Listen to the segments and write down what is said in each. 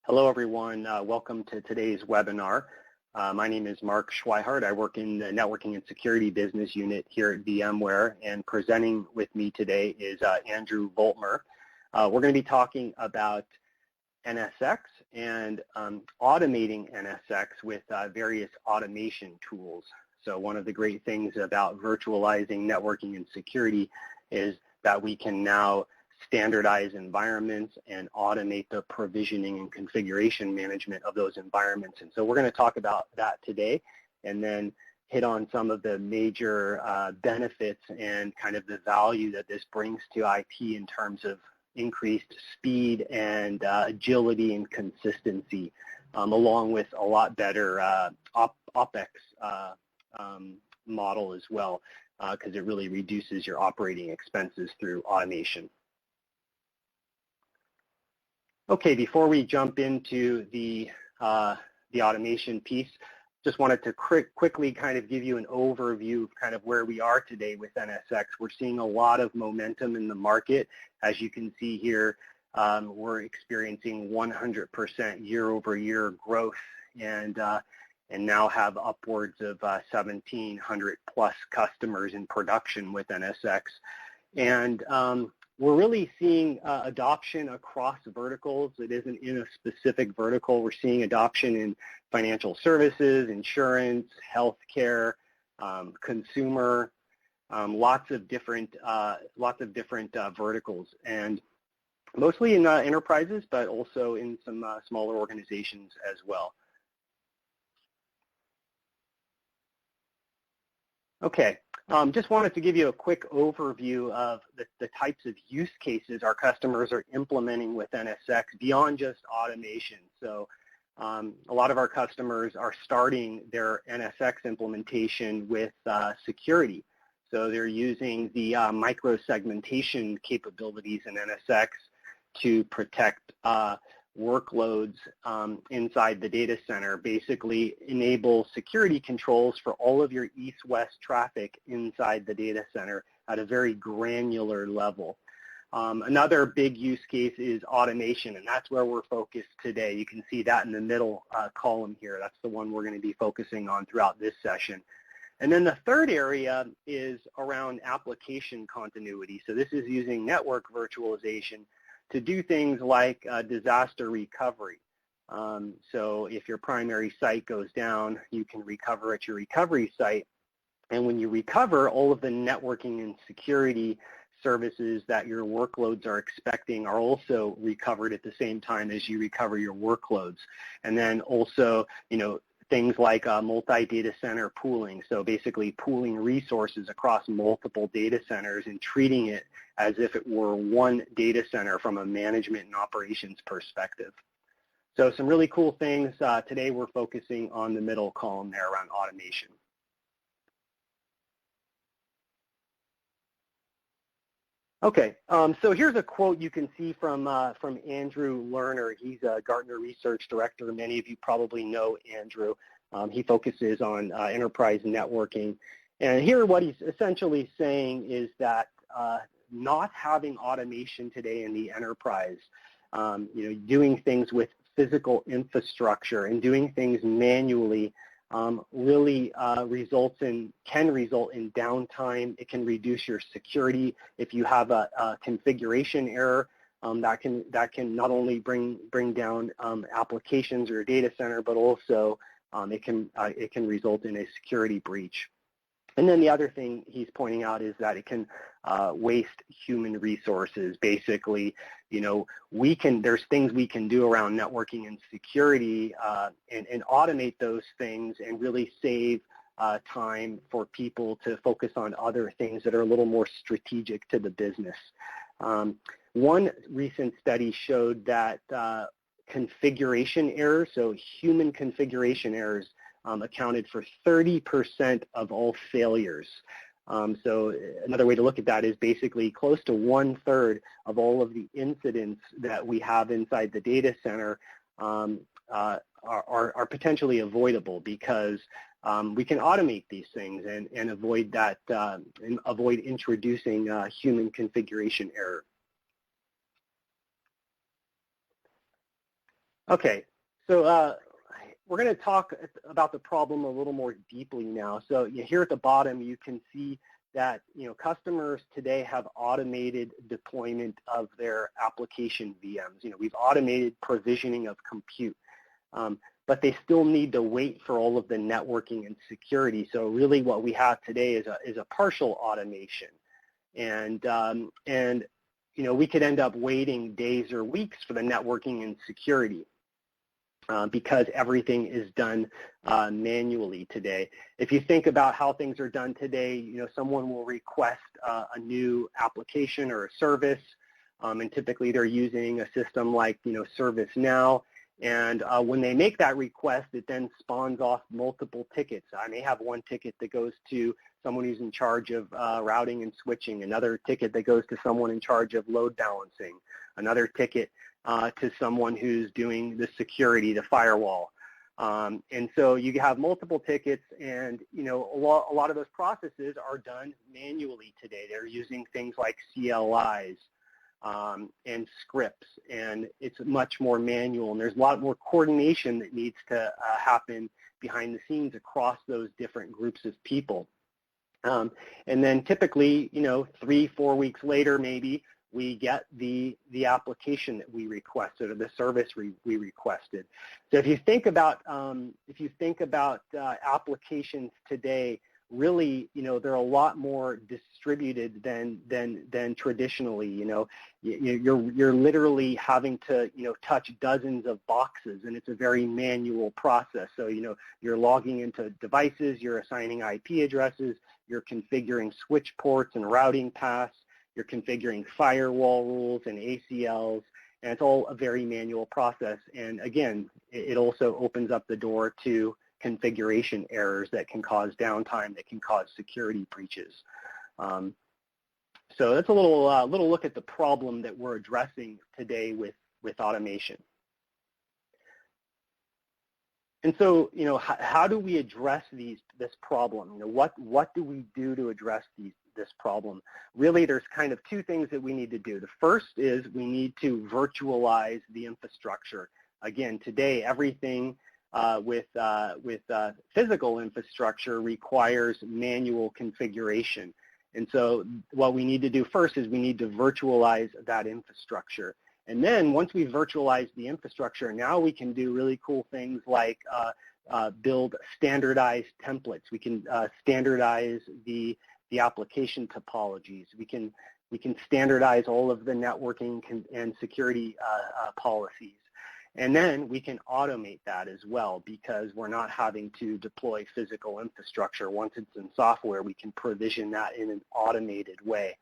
Hello, everyone. Welcome to today's webinar. My name is Mark Schweihart. I work in the Networking and Security Business Unit here at VMware, and presenting with me today is Andrew Voltmer. We're going to be talking about NSX and automating NSX with various automation tools. So one of the great things about virtualizing networking and security is that we can now standardize environments and automate the provisioning and configuration management of those environments. And so we're going to talk about that today and then hit on some of the major benefits and kind of the value that this brings to IT in terms of increased speed and agility and consistency, along with a lot better OpEx model as well, because it really reduces your operating expenses through automation. Okay, before we jump into the automation piece, just wanted to quickly kind of give you an overview of kind of where we are today with NSX. We're seeing a lot of momentum in the market. As you can see here, we're experiencing 100% year-over-year growth and now have upwards of 1,700 plus customers in production with NSX. And we're really seeing adoption across verticals. It isn't in a specific vertical. We're seeing adoption in financial services, insurance, healthcare, consumer, lots of different verticals, and mostly in enterprises, but also in some smaller organizations as well. Okay. Just wanted to give you a quick overview of the types of use cases our customers are implementing with NSX beyond just automation. So a lot of our customers are starting their NSX implementation with security. So they're using the micro-segmentation capabilities in NSX to protect workloads inside the data center, basically enable security controls for all of your east-west traffic inside the data center at a very granular level. Another big use case is automation, and that's where we're focused today. You can see that in the middle column here. That's the one we're going to be focusing on throughout this session. And then the third area is around application continuity. So this is using network virtualization to do things like disaster recovery. So if your primary site goes down, you can recover at your recovery site. And when you recover, all of the networking and security services that your workloads are expecting are also recovered at the same time as you recover your workloads. And then also, things like multi-data center pooling, so basically pooling resources across multiple data centers and treating it as if it were one data center from a management and operations perspective. So some really cool things. Today we're focusing on the middle column there around automation. Okay, so here's a quote you can see from Andrew Lerner. He's a Gartner Research Director. Many of you probably know Andrew. He focuses on enterprise networking. And here what he's essentially saying is that not having automation today in the enterprise, doing things with physical infrastructure and doing things manually really can result in downtime. It can reduce your security. If you have a configuration error, that can not only bring down applications or your data center, but also it can result in a security breach. And then the other thing he's pointing out is that it can waste human resources. Basically, there's things we can do around networking and security and automate those things and really save time for people to focus on other things that are a little more strategic to the business. One recent study showed that configuration errors, so human configuration errors, accounted for 30% of all failures. So another way to look at that is basically close to 1/3 of all of the incidents that we have inside the data center are potentially avoidable because we can automate these things and avoid that and avoid introducing human configuration error. Okay, so we're going to talk about the problem a little more deeply now. So here at the bottom, you can see that customers today have automated deployment of their application VMs. We've automated provisioning of compute, but they still need to wait for all of the networking and security. So really, what we have today is a partial automation, and we could end up waiting days or weeks for the networking and security. Because everything is done manually today. If you think about how things are done today, someone will request a new application or a service, and typically they're using a system like, ServiceNow. And when they make that request, it then spawns off multiple tickets. I may have one ticket that goes to someone who's in charge of routing and switching, another ticket that goes to someone in charge of load balancing, another ticket to someone who's doing the security, the firewall. And so you have multiple tickets, and a lot of those processes are done manually today. They're using things like CLIs and scripts, and it's much more manual, and there's a lot more coordination that needs to happen behind the scenes across those different groups of people. And then typically, 3-4 weeks later, maybe, we get the application that we requested or the service we requested. So if you think about applications today, really, they're a lot more distributed than traditionally. You're literally having to touch dozens of boxes, and it's a very manual process. So you're logging into devices, you're assigning IP addresses, you're configuring switch ports and routing paths. You're configuring firewall rules and ACLs, and it's all a very manual process. And again, it also opens up the door to configuration errors that can cause downtime, that can cause security breaches. So that's a little look at the problem that we're addressing today with automation. And so, how do we address this problem? What do we do to address this problem? Really, there's kind of two things that we need to do. The first is we need to virtualize the infrastructure. Again, today, everything with physical infrastructure requires manual configuration. And so what we need to do first is we need to virtualize that infrastructure. And then once we virtualize the infrastructure, now we can do really cool things like build standardized templates. We can standardize the application topologies. We can standardize all of the networking and security policies. And then we can automate that as well, because we're not having to deploy physical infrastructure. Once it's in software, we can provision that in an automated way.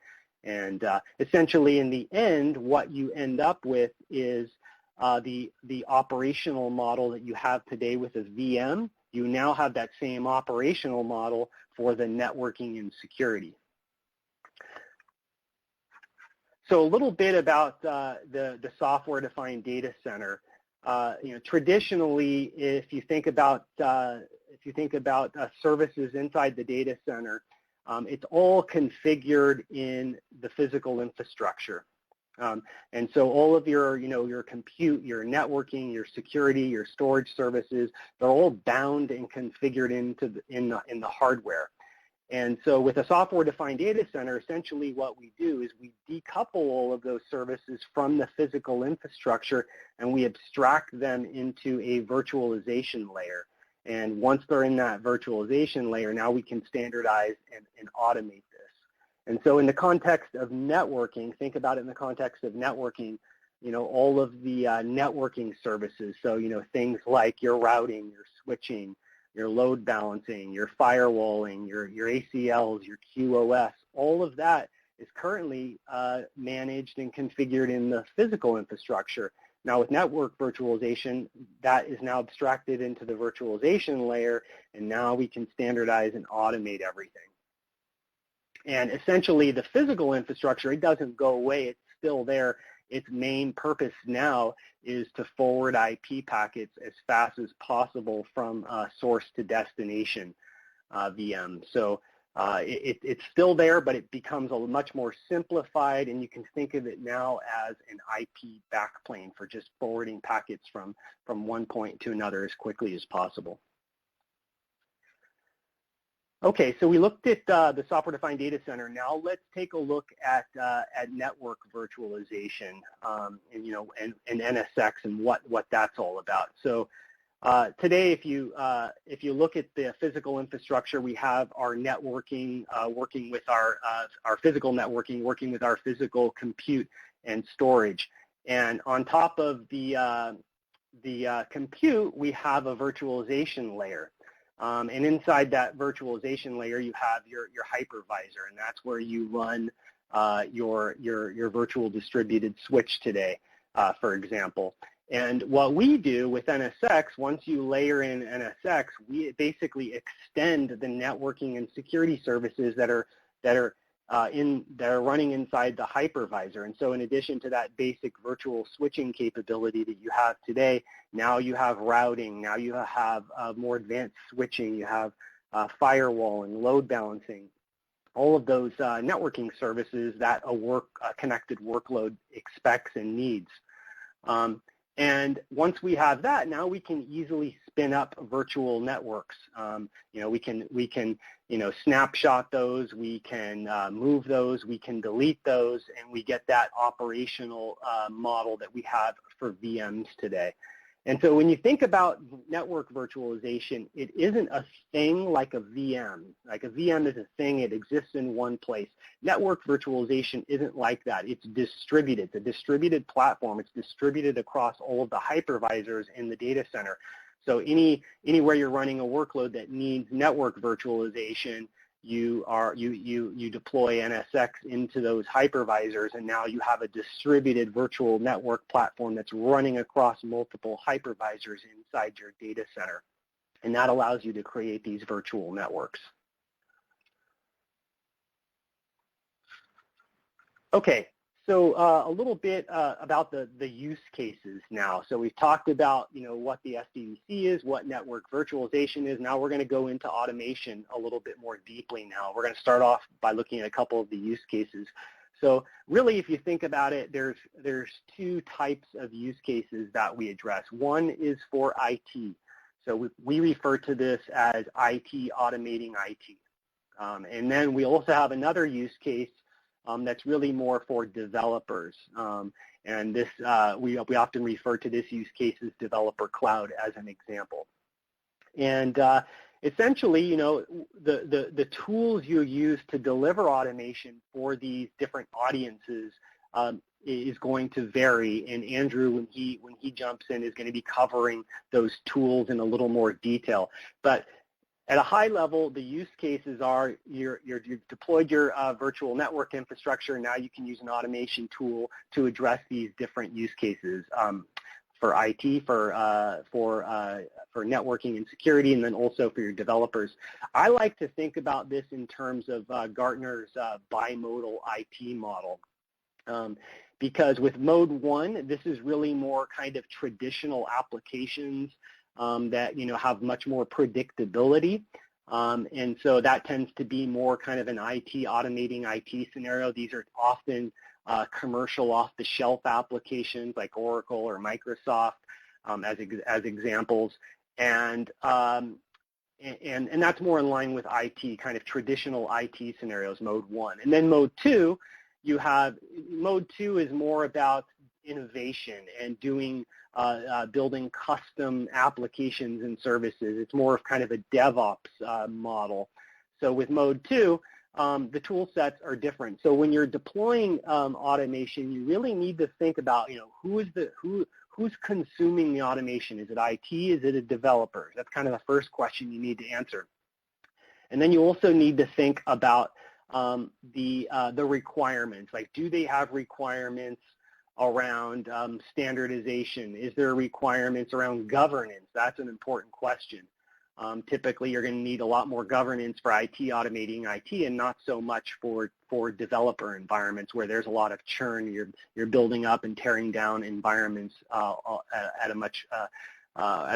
And essentially, in the end, what you end up with is the operational model that you have today with a VM. You now have that same operational model for the networking and security. So a little bit about the software-defined data center. Traditionally, if you think about services inside the data center, it's all configured in the physical infrastructure. And so all of your compute, your networking, your security, your storage services, they're all bound and configured in the hardware. And so with a software-defined data center, essentially what we do is we decouple all of those services from the physical infrastructure, and we abstract them into a virtualization layer. And once they're in that virtualization layer, now we can standardize and automate this. And so in the context of networking, think about it in the context of networking, all of the networking services. So, things like your routing, your switching, your load balancing, your firewalling, your ACLs, your QoS, all of that is currently managed and configured in the physical infrastructure. Now with network virtualization, that is now abstracted into the virtualization layer, and now we can standardize and automate everything. And essentially the physical infrastructure, it doesn't go away, it's still there. Its main purpose now is to forward IP packets as fast as possible from source to destination VM. So It's still there, but it becomes a much more simplified, and you can think of it now as an IP backplane for just forwarding packets from one point to another as quickly as possible. Okay, so we looked at the software-defined data center. Now let's take a look at network virtualization, and NSX and what that's all about. So today, if you look at the physical infrastructure, we have our networking working with our physical networking working with our physical compute and storage, and on top of the compute, we have a virtualization layer. And inside that virtualization layer, you have your hypervisor, and that's where you run your virtual distributed switch today, for example. And what we do with NSX, once you layer in NSX, we basically extend the networking and security services that are running inside the hypervisor. And so in addition to that basic virtual switching capability that you have today, now you have routing, now you have more advanced switching, you have firewalling, load balancing, all of those networking services that a connected workload expects and needs. And once we have that, now we can easily spin up virtual networks. We can snapshot those, we can move those, we can delete those, and we get that operational model that we have for VMs today. And so when you think about network virtualization, it isn't a thing like a VM. Like a VM is a thing, it exists in one place. Network virtualization isn't like that. It's distributed. It's a distributed platform. It's distributed across all of the hypervisors in the data center. So anywhere you're running a workload that needs network virtualization, you deploy NSX into those hypervisors, and now you have a distributed virtual network platform that's running across multiple hypervisors inside your data center. And that allows you to create these virtual networks. Okay, so a little bit about the use cases now. So we've talked about what the SDDC is, what network virtualization is. Now we're going to go into automation a little bit more deeply now. We're going to start off by looking at a couple of the use cases. So really, if you think about it, there's two types of use cases that we address. One is for IT. So we refer to this as IT automating IT. And then we also have another use case that's really more for developers. And this, we often refer to this use case as developer cloud as an example. And essentially, the tools you use to deliver automation for these different audiences is going to vary. And Andrew, when he jumps in, is going to be covering those tools in a little more detail. But at a high level, the use cases are you've deployed your virtual network infrastructure. Now you can use an automation tool to address these different use cases for IT, for networking and security, and then also for your developers. I like to think about this in terms of Gartner's bimodal IT model. Because with mode one, this is really more kind of traditional applications that have much more predictability, and so that tends to be more kind of an IT automating IT scenario. These are often commercial off-the-shelf applications like Oracle or Microsoft as examples, and that's more in line with IT, kind of traditional IT scenarios, mode one. And then mode two, mode two is more about innovation and building custom applications and services. It's more of kind of a DevOps model. So with mode two, the tool sets are different. So when you're deploying automation, you really need to think about who's consuming the automation. Is it IT? Is it a developer? That's kind of the first question you need to answer. And then you also need to think about the requirements. Like, do they have requirements around standardization? Is there requirements around governance? That's an important question. Typically, you're going to need a lot more governance for IT automating IT, and not so much for developer environments where there's a lot of churn. You're building up and tearing down environments at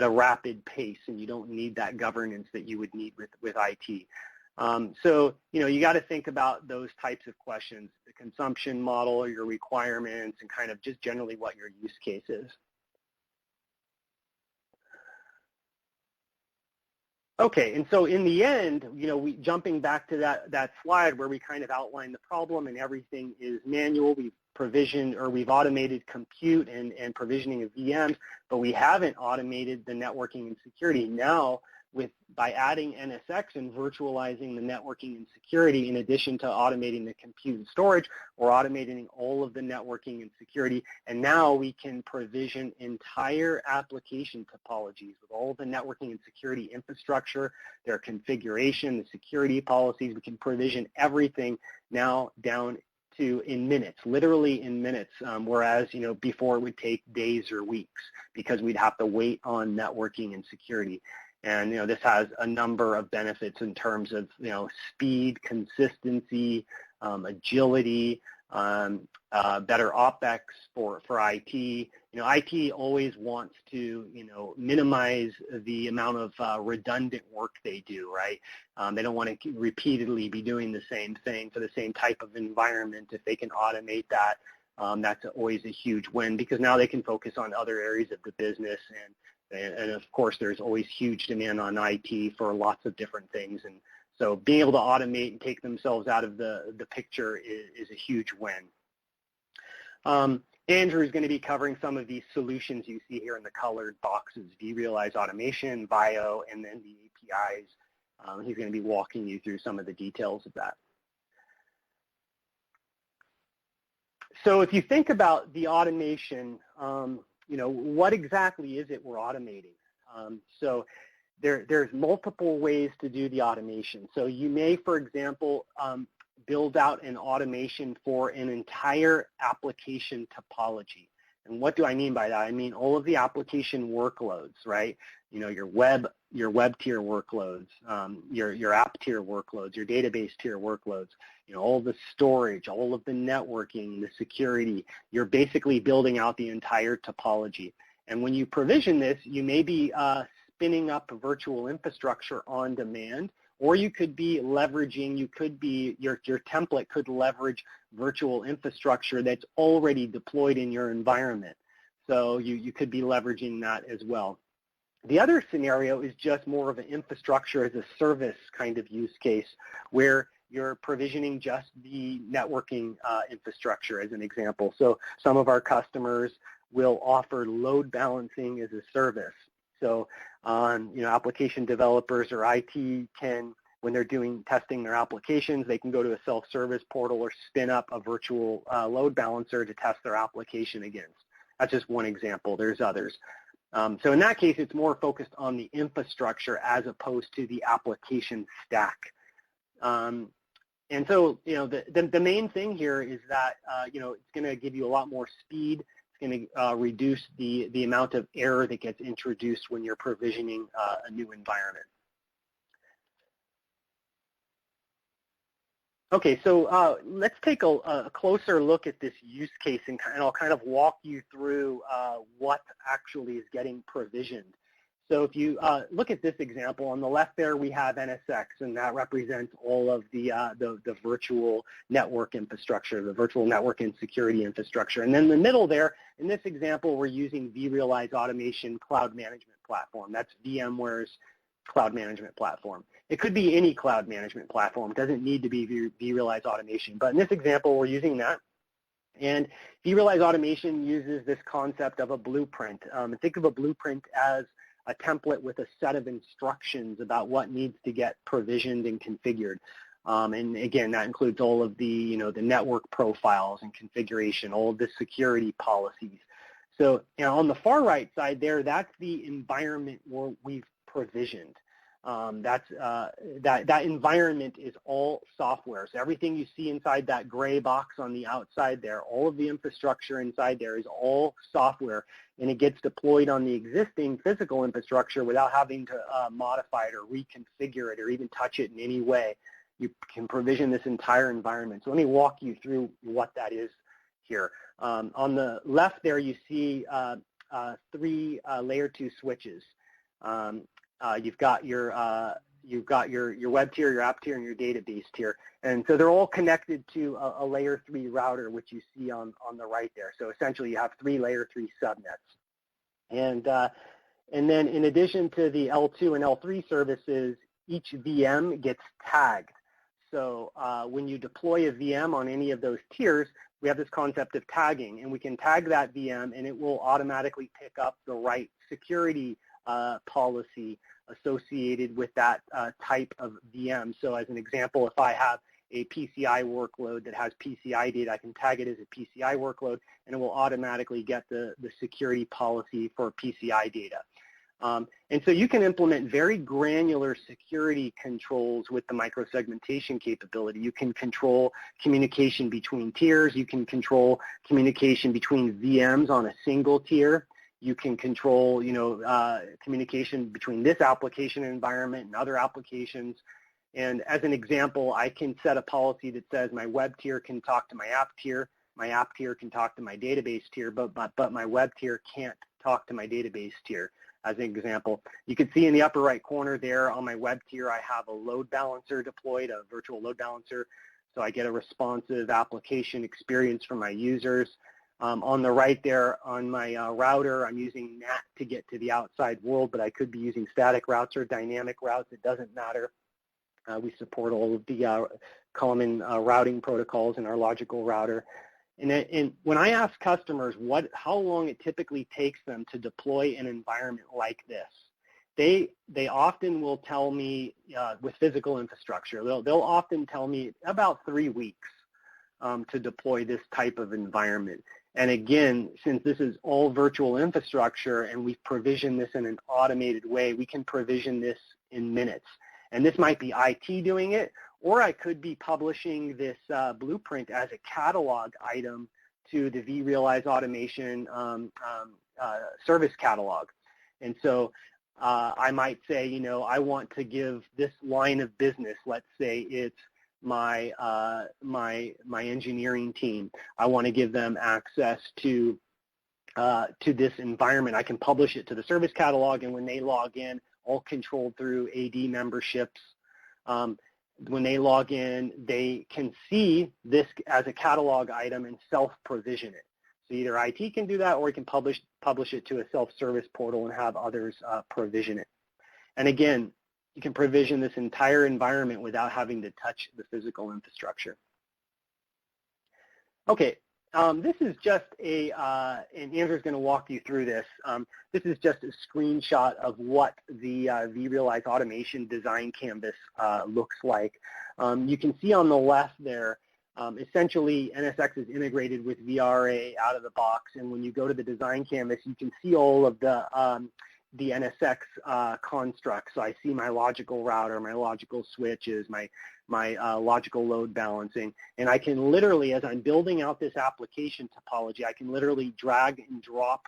a rapid pace, and you don't need that governance that you would need with IT. So, you got to think about those types of questions, the consumption model, your requirements, and kind of just generally what your use case is. Okay, and so in the end, jumping back to that slide where we kind of outlined the problem and everything is manual, we've provisioned or we've automated compute and provisioning of VMs, but we haven't automated the networking and security. Now, by adding NSX and virtualizing the networking and security, in addition to automating the compute and storage, we're automating all of the networking and security, and now we can provision entire application topologies with all the networking and security infrastructure, their configuration, the security policies. We can provision everything now down to in minutes, literally in minutes, whereas before it would take days or weeks because we'd have to wait on networking and security. And this has a number of benefits in terms of speed, consistency, agility, better OpEx for IT. IT always wants to minimize the amount of redundant work they do, right? They don't want to repeatedly be doing the same thing for the same type of environment. If they can automate that, that's always a huge win because now they can focus on other areas of the business. And of course, there's always huge demand on IT for lots of different things. And so being able to automate and take themselves out of the picture is a huge win. Andrew is going to be covering some of these solutions you see here in the colored boxes, vRealize Automation, VIO, and then the APIs. He's going to be walking you through some of the details of that. So if you think about the automation, what exactly is it we're automating? So there's multiple ways to do the automation. So you may, for example, build out an automation for an entire application topology. And what do I mean by that? I mean all of the application workloads, right? Your web tier workloads, your app tier workloads, your database tier workloads, all the storage, all of the networking, the security. You're basically building out the entire topology. And when you provision this, you may be spinning up a virtual infrastructure on demand, or you could be leveraging, your template could leverage virtual infrastructure that's already deployed in your environment. So you could be leveraging that as well. The other scenario is just more of an infrastructure as a service kind of use case where you're provisioning just the networking infrastructure as an example. So some of our customers will offer load balancing as a service. So application developers or IT can, when they're testing their applications, they can go to a self-service portal or spin up a virtual load balancer to test their application against. That's just one example. There's others. So in that case, it's more focused on the infrastructure as opposed to the application stack. And so, the main thing here is that, it's going to give you a lot more speed. It's going to reduce the amount of error that gets introduced when you're provisioning a new environment. Okay, so let's take a closer look at this use case, and I'll kind of walk you through what actually is getting provisioned. So if you look at this example, on the left there we have NSX, and that represents all of the virtual network infrastructure, the virtual network and security infrastructure. And then in the middle there, in this example, we're using vRealize Automation Cloud Management Platform. That's VMware's cloud management platform. It could be any cloud management platform. It doesn't need to be vRealize Automation. But in this example, we're using that. And vRealize Automation uses this concept of a blueprint. Think of a blueprint as a template with a set of instructions about what needs to get provisioned and configured. And again, that includes all of the, the network profiles and configuration, all of the security policies. So on the far right side there, that's the environment where we've provisioned. That environment is all software. So everything you see inside that gray box on the outside there, all of the infrastructure inside there is all software, and it gets deployed on the existing physical infrastructure without having to modify it or reconfigure it or even touch it in any way. You can provision this entire environment. So let me walk you through what that is here. On the left there, you see 3 layer 2 switches. You've got your you've got your web tier, your app tier, and your database tier. And so they're all connected to a layer 3 router, which you see on the right there. So essentially you have 3 layer 3 subnets. And then in addition to the L2 and L3 services, each VM gets tagged. So when you deploy a VM on any of those tiers, we have this concept of tagging, and we can tag that VM and it will automatically pick up the right security policy associated with that type of VM. So as an example, if I have a PCI workload that has PCI data, I can tag it as a PCI workload and it will automatically get the security policy for PCI data. And so you can implement very granular security controls with the microsegmentation capability. You can control communication between tiers. You can control communication between VMs on a single tier. You can control, communication between this application environment and other applications. And as an example, I can set a policy that says my web tier can talk to my app tier can talk to my database tier, but my web tier can't talk to my database tier. As an example, you can see in the upper right corner there on my web tier, I have a load balancer deployed, a virtual load balancer, so I get a responsive application experience from my users. On the right there on my router, I'm using NAT to get to the outside world, but I could be using static routes or dynamic routes. It doesn't matter. We support all of the common routing protocols in our logical router. And when I ask customers how long it typically takes them to deploy an environment like this, they often will tell me with physical infrastructure, they'll often tell me about 3 weeks to deploy this type of environment. And again, since this is all virtual infrastructure and we've provisioned this in an automated way, we can provision this in minutes. And this might be IT doing it, or I could be publishing this blueprint as a catalog item to the vRealize Automation service catalog. And so I might say, I want to give this line of business, let's say it's my engineering team. I want to give them access to this environment. I can publish it to the service catalog, and when they log in, all controlled through AD memberships. When they log in, they can see this as a catalog item and self-provision it. So either IT can do that, or you can publish it to a self-service portal and have others provision it. And again, you can provision this entire environment without having to touch the physical infrastructure. Okay, this is just and Andrew's going to walk you through this. This is just a screenshot of what the vRealize Automation design canvas looks like. You can see on the left there, essentially NSX is integrated with VRA out of the box, and when you go to the design canvas, you can see all of the NSX constructs. So I see my logical router, my logical switches, my logical load balancing, and I can literally, as I'm building out this application topology, I can literally drag and drop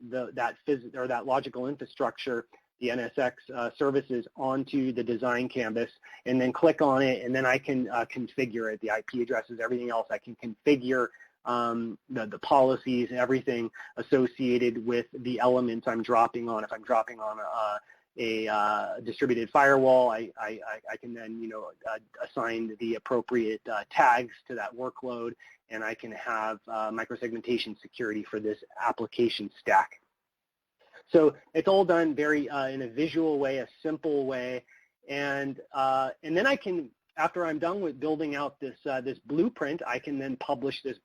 that logical infrastructure, the NSX services, onto the design canvas, and then click on it, and then I can configure it, the IP addresses, everything else. I can configure the policies and everything associated with the elements I'm dropping on. If I'm dropping on a distributed firewall, I can then assign the appropriate tags to that workload, and I can have microsegmentation security for this application stack. So it's all done very in a visual way, a simple way, and then I can, after I'm done with building out this blueprint, I can then publish this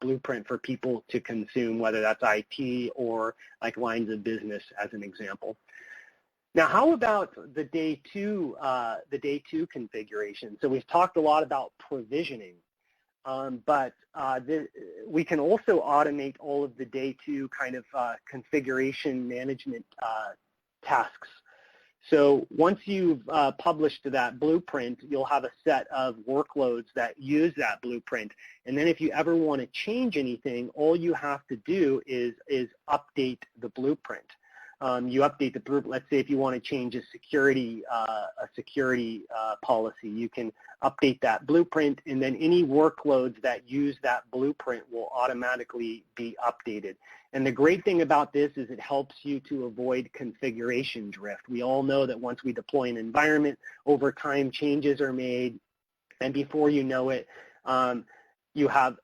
blueprint for people to consume, whether that's IT or like lines of business, as an example. Now, how about the day two configuration? So we've talked a lot about provisioning, but we can also automate all of the day two kind of configuration management tasks. So once you've published that blueprint, you'll have a set of workloads that use that blueprint. And then if you ever want to change anything, all you have to do is update the blueprint. you update the blueprint. Let's say if you want to change a security policy, you can update that blueprint, and then any workloads that use that blueprint will automatically be updated. And the great thing about this is it helps you to avoid configuration drift. We all know that once we deploy an environment, over time changes are made, and before you know it, you have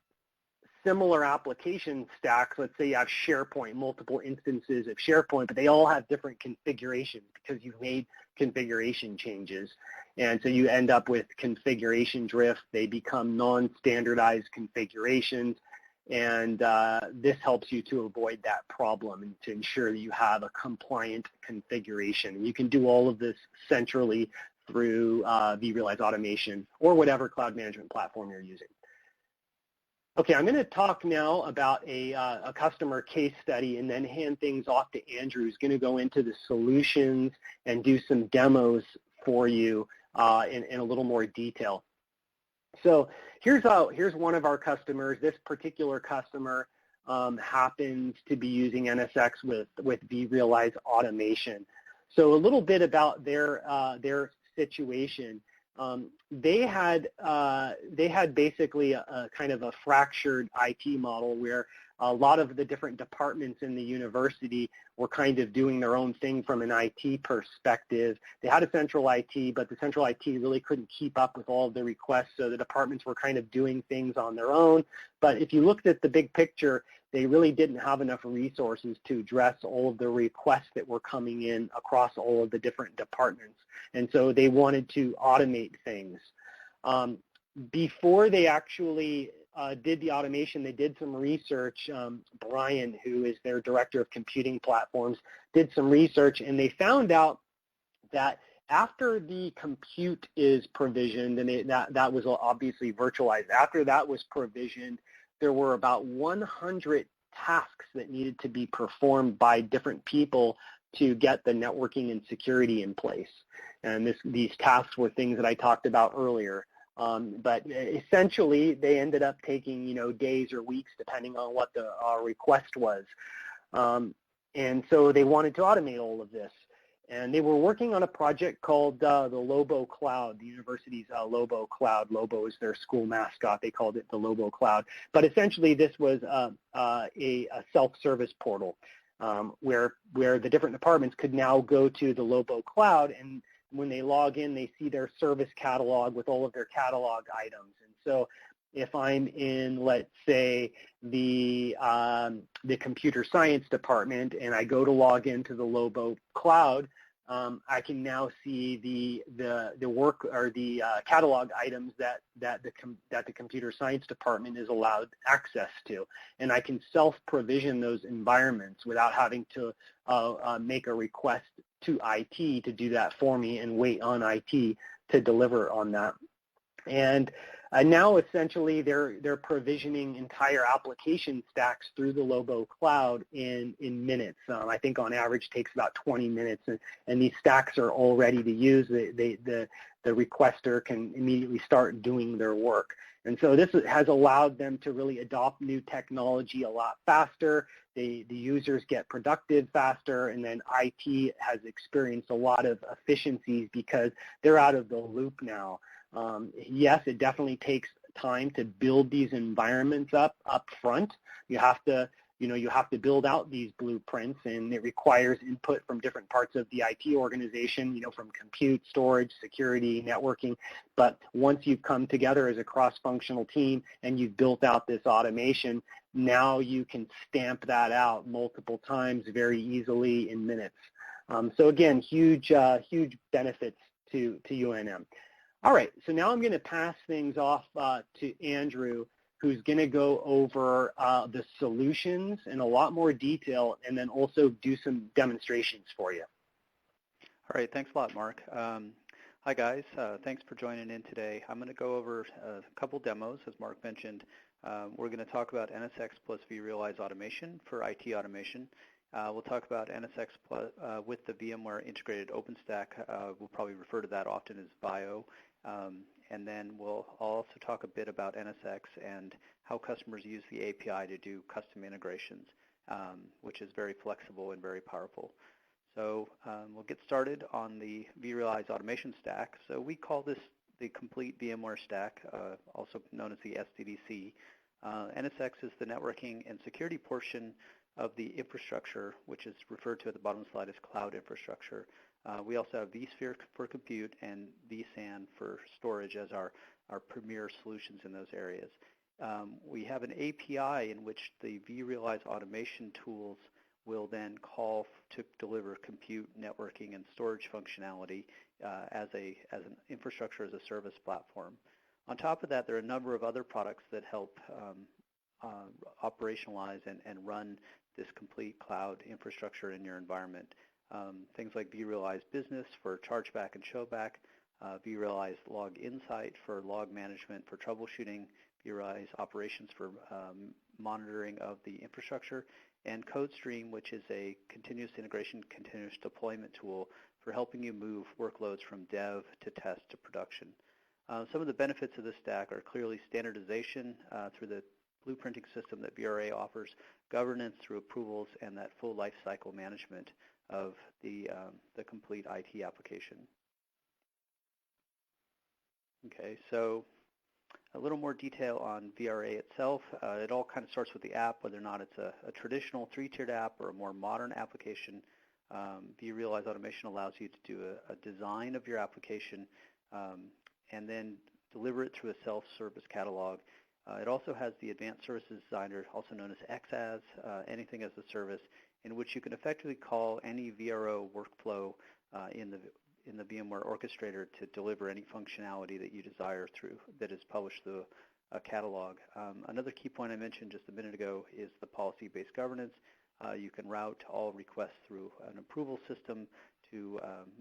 similar application stacks. Let's say you have SharePoint, multiple instances of SharePoint, but they all have different configurations because you've made configuration changes. And so you end up with configuration drift. They become non-standardized configurations, and this helps you to avoid that problem and to ensure that you have a compliant configuration. You can do all of this centrally through vRealize Automation or whatever cloud management platform you're using. Okay, I'm going to talk now about a customer case study and then hand things off to Andrew, who's going to go into the solutions and do some demos for you in a little more detail. So here's one of our customers. This particular customer happens to be using NSX with vRealize Automation. So a little bit about their situation. They had basically a kind of a fractured IT model where a lot of the different departments in the university were kind of doing their own thing from an IT perspective. They had a central IT, but the central IT really couldn't keep up with all of the requests, so the departments were kind of doing things on their own. But if you looked at the big picture, they really didn't have enough resources to address all of the requests that were coming in across all of the different departments. And so they wanted to automate things. Before they actually did the automation, they did some research. Brian, who is their director of computing platforms, did some research, and they found out that after the compute is provisioned, and that was obviously virtualized, after that was provisioned, there were about 100 tasks that needed to be performed by different people to get the networking and security in place. And these tasks were things that I talked about earlier. But essentially, they ended up taking, days or weeks, depending on what the request was. And so they wanted to automate all of this. And they were working on a project called the Lobo Cloud, the university's Lobo Cloud. Lobo is their school mascot. They called it the Lobo Cloud. But essentially, this was a self-service portal where the different departments could now go to the Lobo Cloud, and when they log in, they see their service catalog with all of their catalog items. And so if I'm in, let's say, the computer science department, and I go to log into the Lobo Cloud, I can now see the work or the catalog items that the computer science department is allowed access to, and I can self-provision those environments without having to make a request to IT to do that for me and wait on IT to deliver on that. And now essentially they're provisioning entire application stacks through the Lobo Cloud in minutes. I think on average takes about 20 minutes, and these stacks are all ready to use. The requester can immediately start doing their work. And so this has allowed them to really adopt new technology a lot faster. The users get productive faster, and then IT has experienced a lot of efficiencies because they're out of the loop now. Yes, it definitely takes time to build these environments up front. You have to build out these blueprints, and it requires input from different parts of the IT organization, from compute, storage, security, networking. But once you've come together as a cross-functional team and you've built out this automation, now you can stamp that out multiple times very easily in minutes. So again, huge benefits to UNM. All right, so now I'm going to pass things off to Andrew, who's going to go over the solutions in a lot more detail and then also do some demonstrations for you. All right, thanks a lot, Mark. Hi, guys. Thanks for joining in today. I'm going to go over a couple demos, as Mark mentioned. We're going to talk about NSX plus vRealize Automation for IT automation. We'll talk about NSX plus, with the VMware integrated OpenStack. We'll probably refer to that often as VIO. And then I'll also talk a bit about NSX and how customers use the API to do custom integrations, which is very flexible and very powerful. So we'll get started on the vRealize automation stack. So we call this the complete VMware stack, also known as the SDDC. NSX is the networking and security portion of the infrastructure, which is referred to at the bottom of the slide as cloud infrastructure. We also have vSphere for compute and vSAN for storage as our premier solutions in those areas. We have an API in which the vRealize automation tools will then call to deliver compute, networking, and storage functionality as an infrastructure as a service platform. On top of that, there are a number of other products that help operationalize and run this complete cloud infrastructure in your environment. Things like vRealize Business for chargeback and showback, vRealize Log Insight for log management for troubleshooting, vRealize Operations for monitoring of the infrastructure, and CodeStream, which is a continuous integration, continuous deployment tool for helping you move workloads from dev to test to production. Some of the benefits of this stack are clearly standardization through the blueprinting system that VRA offers, governance through approvals, and that full life cycle management of the complete IT application. Okay, so a little more detail on VRA itself. It all kind of starts with the app, whether or not it's a traditional three-tiered app or a more modern application. vRealize Automation allows you to do a design of your application and then deliver it through a self-service catalog. It also has the Advanced Services Designer, also known as XaaS, anything as a service, in which you can effectively call any VRO workflow in the VMware orchestrator to deliver any functionality that you desire through that is published through a catalog. Another key point I mentioned just a minute ago is the policy-based governance. You can route all requests through an approval system to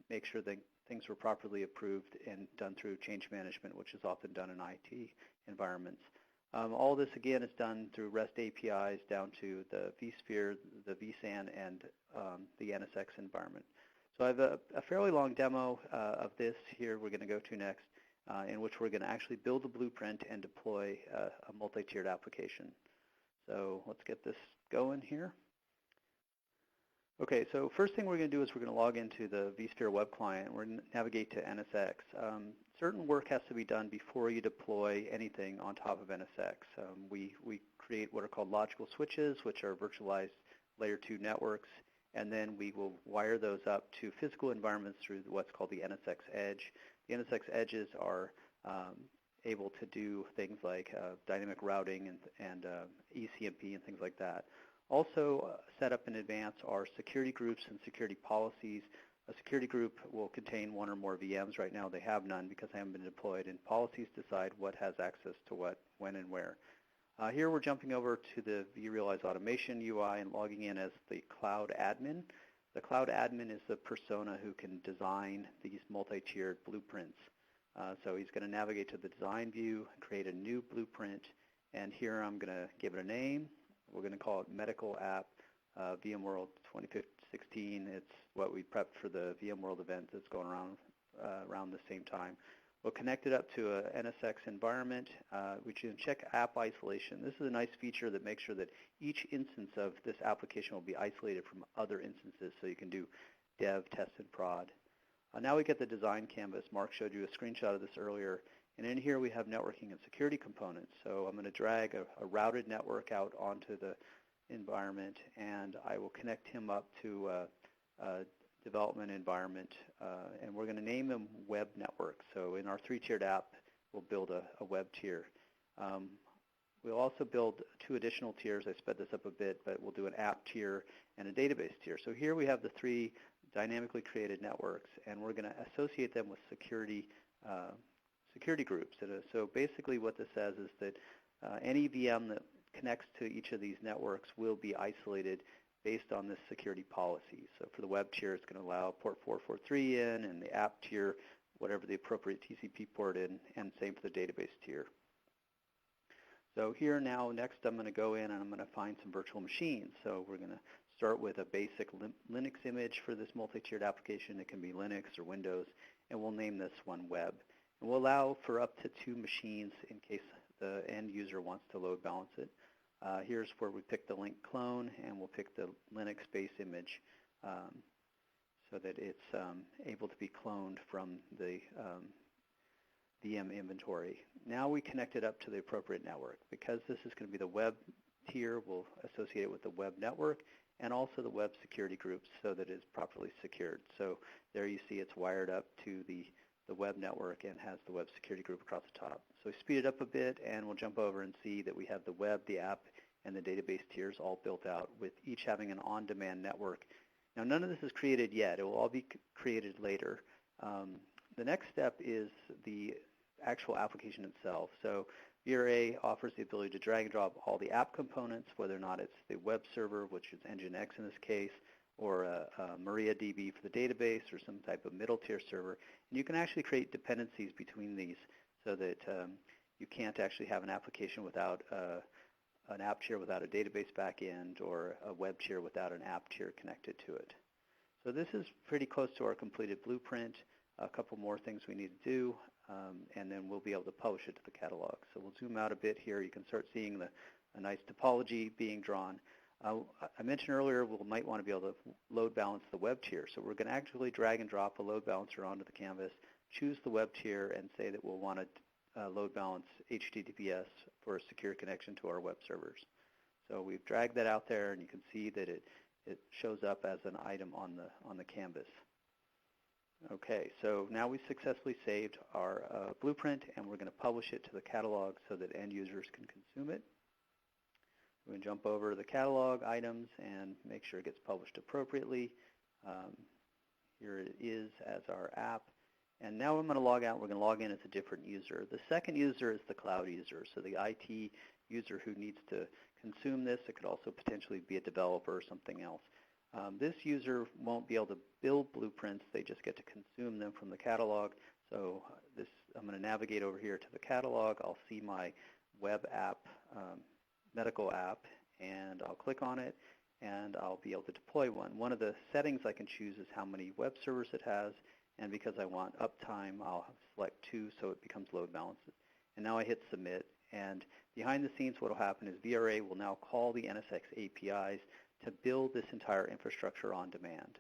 make sure that things were properly approved and done through change management, which is often done in IT environments. All this, again, is done through REST APIs down to the vSphere, the vSAN, and the NSX environment. So I have a fairly long demo of this here we're going to go to next, in which we're going to actually build a blueprint and deploy a multi-tiered application. So let's get this going here. Okay, so first thing we're going to do is we're going to log into the vSphere web client. We're going to navigate to NSX. Certain work has to be done before you deploy anything on top of NSX. We create what are called logical switches, which are virtualized layer 2 networks, and then we will wire those up to physical environments through what's called the NSX edge. The NSX edges are able to do things like dynamic routing and eCMP and things like that. Also set up in advance are security groups and security policies. A security group will contain one or more VMs. Right now they have none because they haven't been deployed, and policies decide what has access to what, when, and where. Here we're jumping over to the vRealize Automation UI and logging in as the cloud admin. The cloud admin is the persona who can design these multi-tiered blueprints. So he's going to navigate to the design view, create a new blueprint, and here I'm going to give it a name. We're going to call it Medical App VMworld 2016. It's what we prepped for the VMworld event that's going around the same time. We'll connect it up to a NSX environment. We can check app isolation. This is a nice feature that makes sure that each instance of this application will be isolated from other instances, so you can do dev, test, and prod. Now we get the design canvas. Mark showed you a screenshot of this earlier. And in here we have networking and security components. So I'm going to drag a routed network out onto the environment, and I will connect him up to a development environment, and we're going to name them web network. So in our three-tiered app, we'll build a web tier. We'll also build two additional tiers. I sped this up a bit, but we'll do an app tier and a database tier. So here we have the three dynamically created networks, and we're going to associate them with security groups. So basically what this says is that any VM that connects to each of these networks will be isolated based on this security policy. So for the web tier, it's going to allow port 443 in, and the app tier, whatever the appropriate TCP port in, and same for the database tier. So here now, next I'm going to go in and I'm going to find some virtual machines. So we're going to start with a basic Linux image for this multi-tiered application. It can be Linux or Windows, and we'll name this one Web. And we'll allow for up to 2 machines in case the end user wants to load balance it. Here's where we pick the link clone, and we'll pick the Linux base image. so that it's able to be cloned from the VM inventory. Now we connect it up to the appropriate network. Because this is going to be the web tier, we'll associate it with the web network and also the web security groups so that it's properly secured. So there you see it's wired up to the web network and has the web security group across the top. So we speed it up a bit and we'll jump over and see that we have the web, the app, and the database tiers all built out with each having an on-demand network. Now none of this is created yet. It will all be created later. The next step is the actual application itself. So VRA offers the ability to drag and drop all the app components, whether or not it's the web server, which is NGINX in this case, or a MariaDB for the database, or some type of middle tier server. And you can actually create dependencies between these so that you can't actually have an application without an app tier without a database backend, or a web tier without an app tier connected to it. So this is pretty close to our completed blueprint. A couple more things we need to do, and then we'll be able to publish it to the catalog. So we'll zoom out a bit here. You can start seeing a nice topology being drawn. I mentioned earlier we might want to be able to load balance the web tier. So we're going to actually drag and drop a load balancer onto the canvas, choose the web tier, and say that we'll want to load balance HTTPS for a secure connection to our web servers. So we've dragged that out there, and you can see that it shows up as an item on the canvas. Okay, so now we've successfully saved our blueprint, and we're going to publish it to the catalog so that end users can consume it. We're going to jump over to the catalog items and make sure it gets published appropriately. Here it is as our app. And now I'm going to log out. We're going to log in as a different user. The second user is the cloud user, so the IT user who needs to consume this. It could also potentially be a developer or something else. This user won't be able to build blueprints. They just get to consume them from the catalog. So I'm going to navigate over here to the catalog. I'll see my web app, medical app, and I'll click on it, and I'll be able to deploy one. One of the settings I can choose is how many web servers it has, and because I want uptime, I'll select 2 so it becomes load balances. And now I hit submit, and behind the scenes what will happen is VRA will now call the NSX APIs to build this entire infrastructure on demand.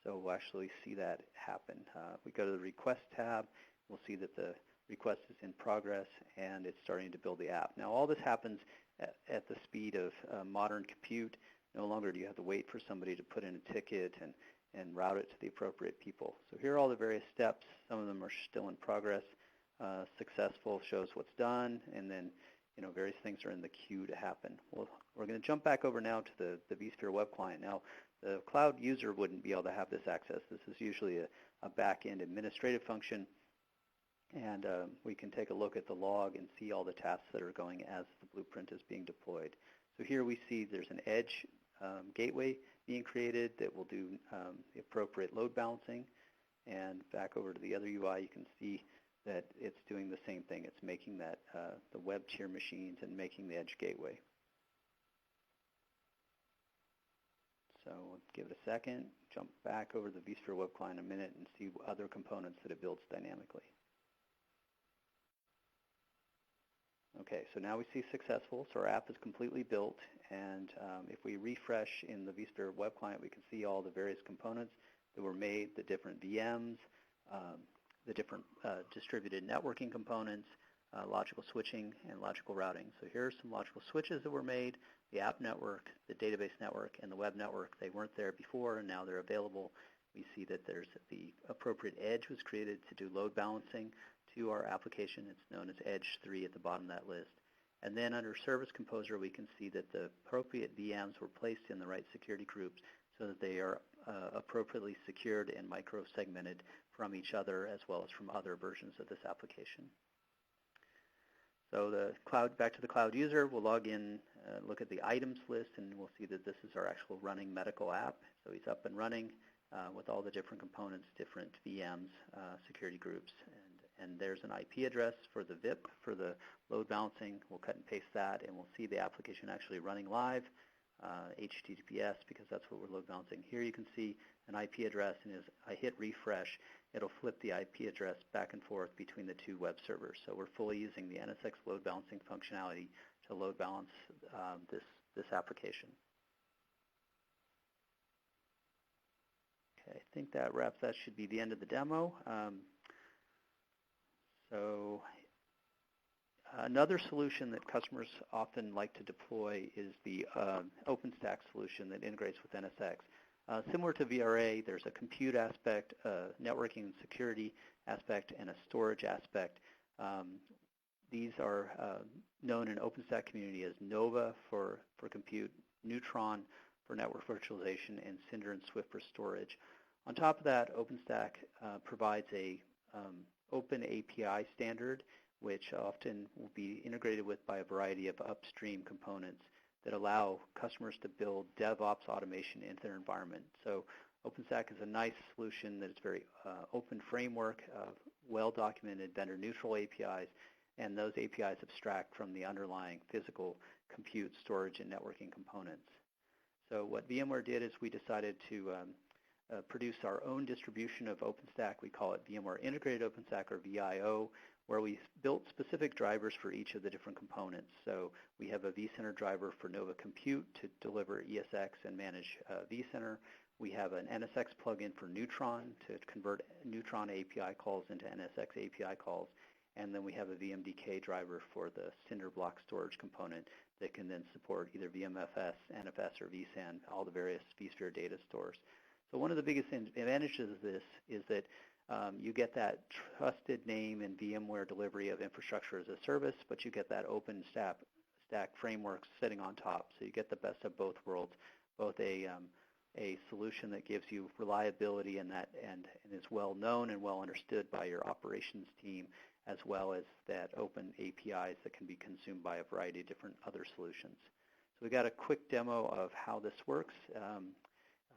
So we'll actually see that happen. We go to the request tab, we'll see that the request is in progress and it's starting to build the app. Now all this happens at the speed of modern compute. No longer do you have to wait for somebody to put in a ticket and route it to the appropriate people. So here are all the various steps. Some of them are still in progress. Successful shows what's done, and then various things are in the queue to happen. We're going to jump back over now to the vSphere web client. Now, the cloud user wouldn't be able to have this access. This is usually a back-end administrative function, and we can take a look at the log and see all the tasks that are going as the blueprint is being deployed. So here we see there's an edge gateway being created that will do the appropriate load balancing, and back over to the other UI, you can see that it's doing the same thing. It's making that the web tier machines and making the edge gateway. So we'll give it a second, jump back over the vSphere web client in a minute and see other components that it builds dynamically. Okay, so now we see successful. So our app is completely built, and if we refresh in the vSphere web client, we can see all the various components that were made, the different VMs, the different distributed networking components, logical switching, and logical routing. So here are some logical switches that were made, the app network, the database network, and the web network. They weren't there before, and now they're available. We see that there's the appropriate edge was created to do load balancing to our application. It's known as Edge 3 at the bottom of that list. And then under Service Composer, we can see that the appropriate VMs were placed in the right security groups so that they are appropriately secured and micro-segmented from each other as well as from other versions of this application. So back to the cloud user, we'll log in, look at the items list, and we'll see that this is our actual running medical app. So he's up and running with all the different components, different VMs, security groups, and there's an IP address for the VIP for the load balancing. We'll cut and paste that, and we'll see the application actually running live, HTTPS, because that's what we're load balancing. Here you can see an IP address, and as I hit refresh, it'll flip the IP address back and forth between the 2 web servers. So we're fully using the NSX load balancing functionality to load balance this application. Okay, think that should be the end of the demo. So another solution that customers often like to deploy is the OpenStack solution that integrates with NSX. Similar to VRA, there's a compute aspect, a networking and security aspect, and a storage aspect. These are known in OpenStack community as Nova for compute, Neutron for network virtualization, and Cinder and Swift for storage. On top of that, OpenStack provides a open API standard, which often will be integrated with by a variety of upstream components that allow customers to build DevOps automation into their environment. So OpenStack is a nice solution that is very open framework of well-documented vendor-neutral APIs, and those APIs abstract from the underlying physical compute, storage, and networking components. So what VMware did is we decided to produce our own distribution of OpenStack. We call it VMware Integrated OpenStack, or VIO, where we built specific drivers for each of the different components. So we have a vCenter driver for Nova Compute to deliver ESX and manage vCenter. We have an NSX plugin for Neutron to convert Neutron API calls into NSX API calls. And then we have a VMDK driver for the Cinder block storage component that can then support either VMFS, NFS, or vSAN, all the various vSphere data stores. So one of the biggest advantages of this is that you get that trusted name and VMware delivery of infrastructure as a service, but you get that OpenStack framework sitting on top. So you get the best of both worlds, both a solution that gives you reliability and is well known and well understood by your operations team, as well as that open APIs that can be consumed by a variety of different other solutions. So we got a quick demo of how this works.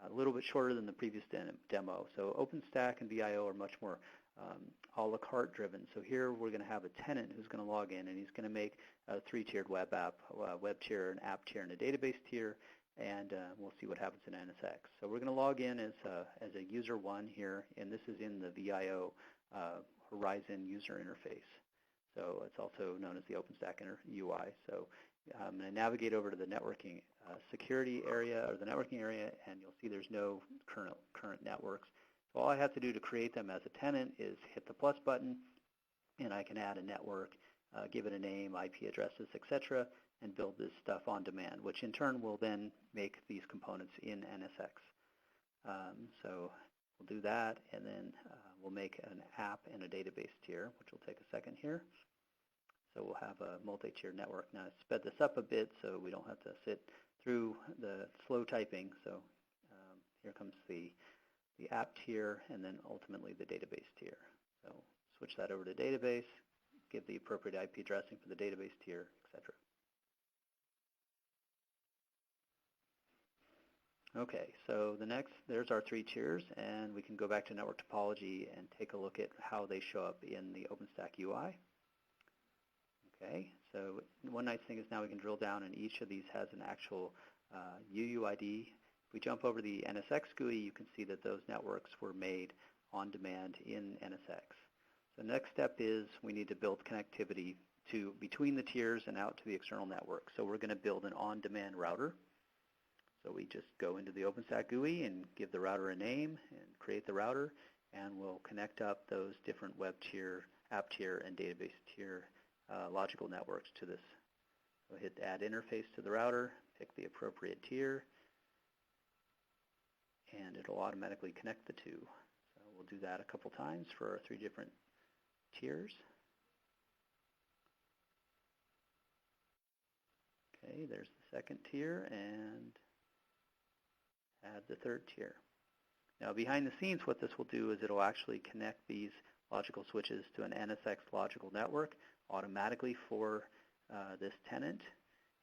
A little bit shorter than the previous demo. So OpenStack and VIO are much more a la carte driven. So here we're going to have a tenant who's going to log in, and he's going to make a three-tiered web app, web tier, an app tier, and a database tier, and we'll see what happens in NSX. So we're going to log in as a user one here, and this is in the VIO Horizon user interface. So it's also known as the OpenStack UI. So I'm going to navigate over to the networking security area, or the networking area, and you'll see there's no current networks. So all I have to do to create them as a tenant is hit the plus button, and I can add a network, give it a name, IP addresses, etc., and build this stuff on demand, which in turn will then make these components in NSX. So we'll do that, and then we'll make an app and a database tier, which will take a second here. So we'll have a multi-tier network. Now I sped this up a bit so we don't have to sit through the slow typing. So here comes the app tier, and then ultimately the database tier. So switch that over to database, give the appropriate IP addressing for the database tier, etc. Okay, so there's our three tiers, and we can go back to network topology and take a look at how they show up in the OpenStack UI. Okay, so one nice thing is now we can drill down, and each of these has an actual UUID. If we jump over the NSX GUI, you can see that those networks were made on demand in NSX. So the next step is we need to build connectivity between the tiers and out to the external network. So we're going to build an on-demand router. So we just go into the OpenStack GUI and give the router a name and create the router, and we'll connect up those different web tier, app tier, and database tier logical networks to this. So hit add interface to the router, pick the appropriate tier, and it'll automatically connect the two. So we'll do that a couple times for our three different tiers. Okay, there's the second tier, and add the third tier. Now behind the scenes, what this will do is it'll actually connect these logical switches to an NSX logical network automatically for this tenant,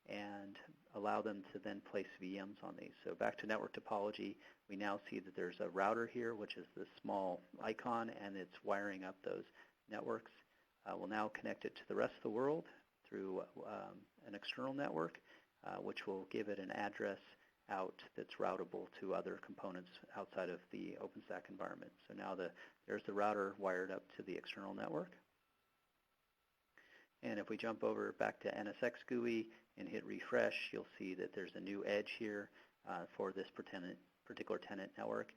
and allow them to then place VMs on these. So back to network topology, we now see that there's a router here, which is this small icon, and it's wiring up those networks. We'll now connect it to the rest of the world through an external network, which will give it an address out that's routable to other components outside of the OpenStack environment. So now there's the router wired up to the external network. And if we jump over back to NSX GUI and hit refresh, you'll see that there's a new edge here for this particular tenant network.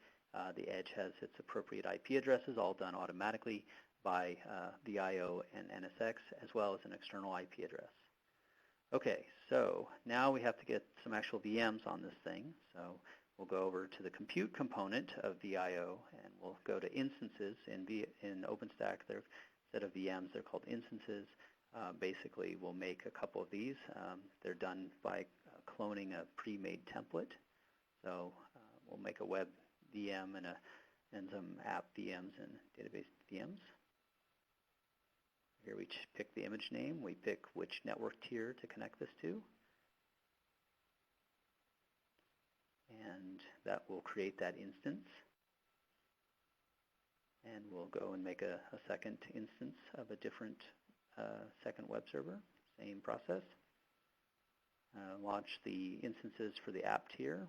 The edge has its appropriate IP addresses, all done automatically by VIO and NSX, as well as an external IP address. Okay, so now we have to get some actual VMs on this thing. So we'll go over to the compute component of VIO, and we'll go to instances. In OpenStack, instead of VMs, they're called instances. Basically, we'll make a couple of these. They're done by cloning a pre-made template. So we'll make a web VM and some app VMs and database VMs. Here we pick the image name. We pick which network tier to connect this to. And that will create that instance. And we'll go and make a second instance of a different second web server. Same process. Launch the instances for the app tier.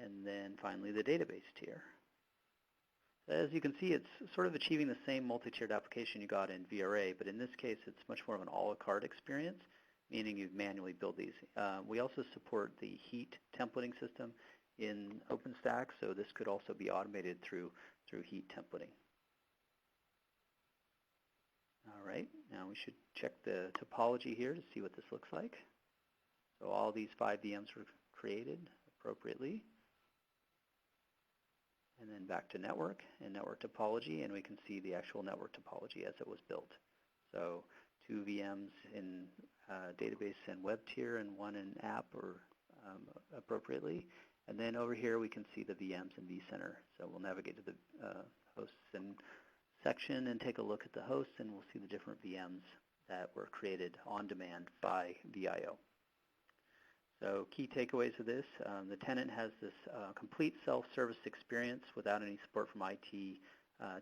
And then finally the database tier. As you can see, it's sort of achieving the same multi-tiered application you got in VRA, but in this case, it's much more of an a la carte experience, meaning you manually build these. We also support the heat templating system in OpenStack, so this could also be automated through heat templating. All right, now we should check the topology here to see what this looks like. So all these 5 VMs were created appropriately. And then back to network and network topology, and we can see the actual network topology as it was built. So 2 VMs in database and web tier and 1 in app or appropriately. And then over here we can see the VMs in vCenter. So we'll navigate to the hosts and section and take a look at the hosts, and we'll see the different VMs that were created on demand by VIO. So key takeaways of this, the tenant has this complete self-service experience without any support from IT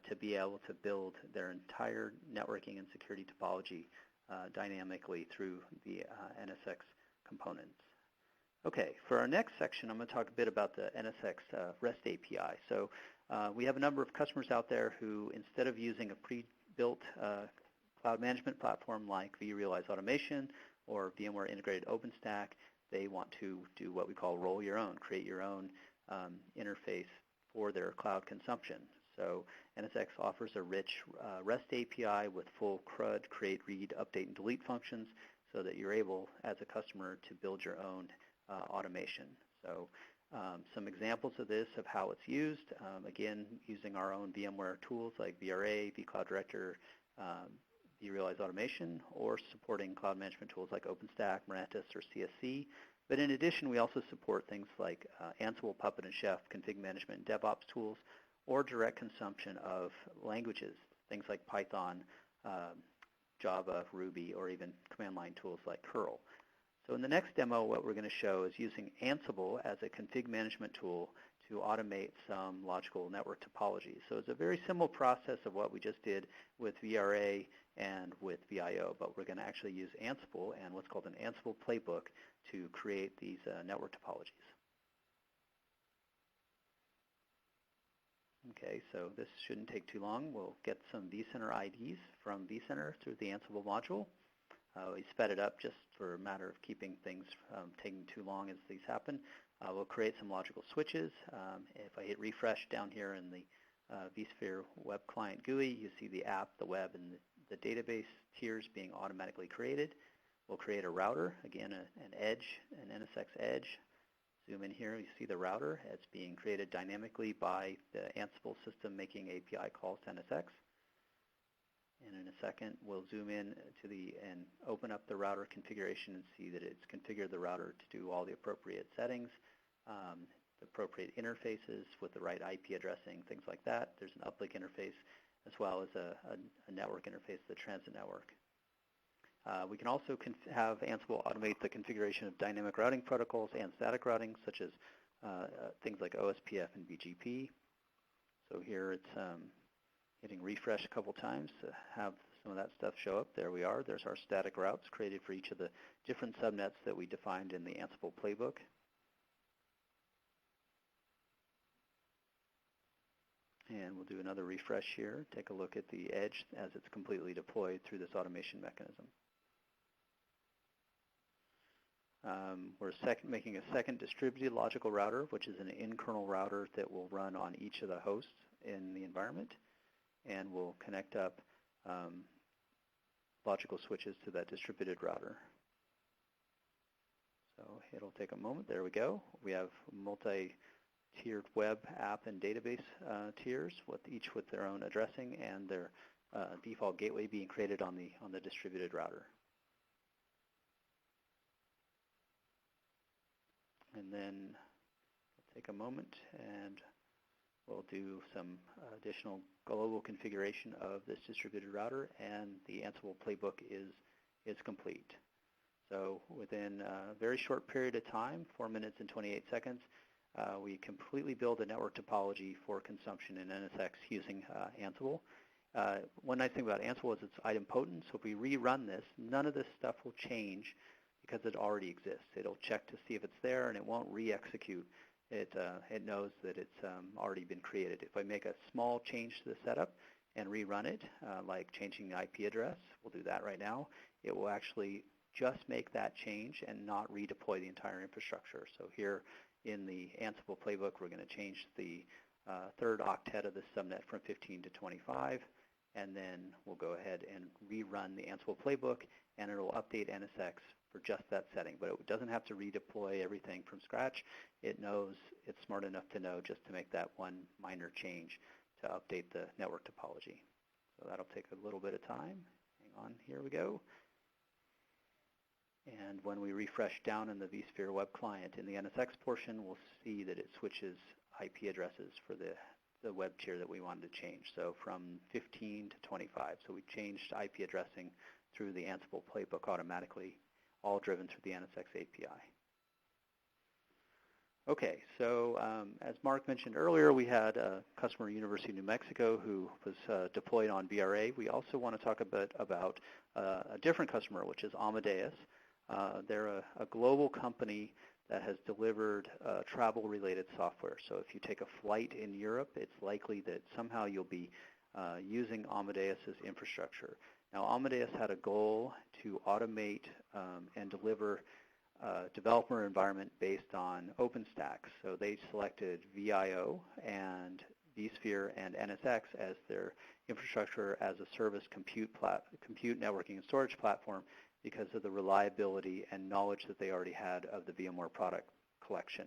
to be able to build their entire networking and security topology dynamically through the NSX components. Okay, for our next section, I'm going to talk a bit about the NSX REST API. So we have a number of customers out there who, instead of using a pre-built cloud management platform like vRealize Automation or VMware Integrated OpenStack, they want to do what we call roll your own, create your own interface for their cloud consumption. So NSX offers a rich REST API with full CRUD, create, read, update, and delete functions so that you're able, as a customer, to build your own automation. So some examples of this, of how it's used, again, using our own VMware tools like VRA, vCloud Director, vRealize Automation, or supporting cloud management tools like OpenStack, Mirantis, or CSC. But in addition, we also support things like Ansible, Puppet, and Chef, config management, and DevOps tools, or direct consumption of languages, things like Python, Java, Ruby, or even command line tools like curl. So in the next demo, what we're going to show is using Ansible as a config management tool to automate some logical network topologies. So it's a very similar process of what we just did with VRA and with VIO, but we're going to actually use Ansible and what's called an Ansible playbook to create these network topologies. Okay, so this shouldn't take too long. We'll get some vCenter IDs from vCenter through the Ansible module. We sped it up just for a matter of keeping things from taking too long as these happen. We'll create some logical switches. If I hit refresh down here in the vSphere web client GUI, you see the app, the web, and the database tiers being automatically created. We'll create a router, again, an edge, an NSX edge. Zoom in here, you see the router. It's being created dynamically by the Ansible system making API calls to NSX. And in a second, we'll zoom in to and open up the router configuration and see that it's configured the router to do all the appropriate settings, the appropriate interfaces with the right IP addressing, things like that. There's an uplink interface as well as a network interface, the transit network. We can also have Ansible automate the configuration of dynamic routing protocols and static routing, such as things like OSPF and BGP. So here it's hitting refresh a couple times to have some of that stuff show up. There we are. There's our static routes created for each of the different subnets that we defined in the Ansible playbook. And we'll do another refresh here. Take a look at the edge as it's completely deployed through this automation mechanism. We're making a second distributed logical router, which is an in-kernel router that will run on each of the hosts in the environment, and we'll connect up logical switches to that distributed router. So it'll take a moment. There we go. We have multi-tiered web app and database tiers, each with their own addressing and their default gateway being created on the distributed router. And then we'll take a moment and we'll do some additional global configuration of this distributed router, and the Ansible playbook is complete. So within a very short period of time, 4 minutes and 28 seconds, we completely build a network topology for consumption in NSX using Ansible. One nice thing about Ansible is it's idempotent, so if we rerun this, none of this stuff will change because it already exists. It'll check to see if it's there, and it won't re-execute. It knows that it's already been created. If I make a small change to the setup and rerun it, like changing the IP address, we'll do that right now, it will actually just make that change and not redeploy the entire infrastructure. So here in the Ansible playbook, we're going to change the third octet of the subnet from 15 to 25, and then we'll go ahead and rerun the Ansible playbook, and it'll update NSX for just that setting. But it doesn't have to redeploy everything from scratch. It knows, it's smart enough to know just to make that one minor change to update the network topology. So that'll take a little bit of time. Hang on, here we go. And when we refresh down in the vSphere web client in the NSX portion, we'll see that it switches IP addresses for the web tier that we wanted to change. So from 15 to 25. So we changed IP addressing through the Ansible playbook automatically, all driven through the NSX API. Okay, so as Mark mentioned earlier, we had a customer, University of New Mexico, who was deployed on VRA. We also want to talk a bit about a different customer, which is Amadeus. They're a global company that has delivered travel-related software. So if you take a flight in Europe, it's likely that somehow you'll be using Amadeus's infrastructure. Now, Amadeus had a goal to automate and deliver a developer environment based on OpenStack. So they selected VIO and vSphere and NSX as their infrastructure as a service compute networking and storage platform, because of the reliability and knowledge that they already had of the VMware product collection.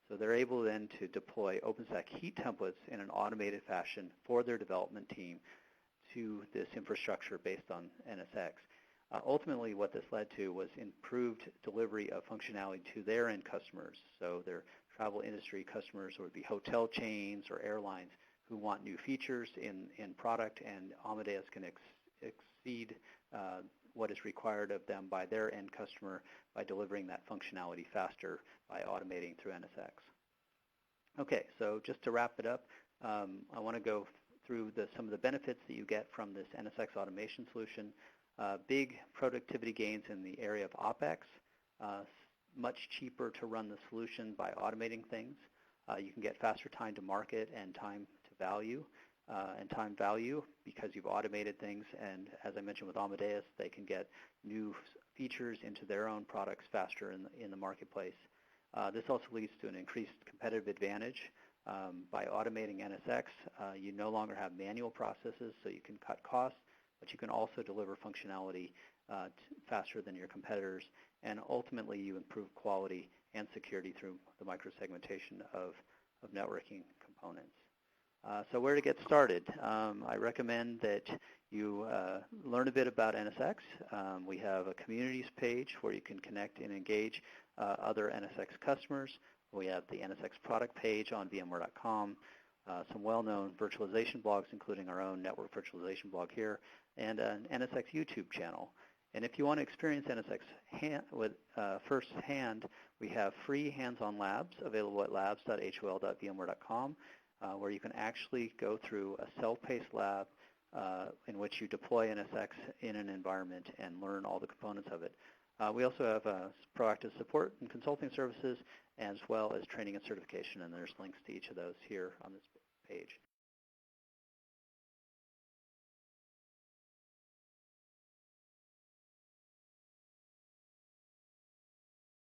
So they're able then to deploy OpenStack heat templates in an automated fashion for their development team to this infrastructure based on NSX. Ultimately, what this led to was improved delivery of functionality to their end customers. So their travel industry customers would be hotel chains or airlines who want new features in product, and Amadeus can exceed what is required of them by their end customer by delivering that functionality faster by automating through NSX. Okay, so just to wrap it up, I want to go through some of the benefits that you get from this NSX automation solution. Big productivity gains in the area of OpEx, much cheaper to run the solution by automating things. You can get faster time to market and time to value. And time value because you've automated things, and as I mentioned with Amadeus, they can get new features into their own products faster in the marketplace. This also leads to an increased competitive advantage. By automating NSX, you no longer have manual processes, so you can cut costs, but you can also deliver functionality faster than your competitors, and ultimately you improve quality and security through the microsegmentation of networking components. So where to get started? I recommend that you learn a bit about NSX. We have a communities page where you can connect and engage other NSX customers. We have the NSX product page on VMware.com, some well-known virtualization blogs, including our own network virtualization blog here, and an NSX YouTube channel. And if you want to experience NSX firsthand, we have free hands-on labs available at labs.hol.vmware.com. Where you can actually go through a self-paced lab in which you deploy NSX in an environment and learn all the components of it. We also have proactive support and consulting services, as well as training and certification, and there's links to each of those here on this page.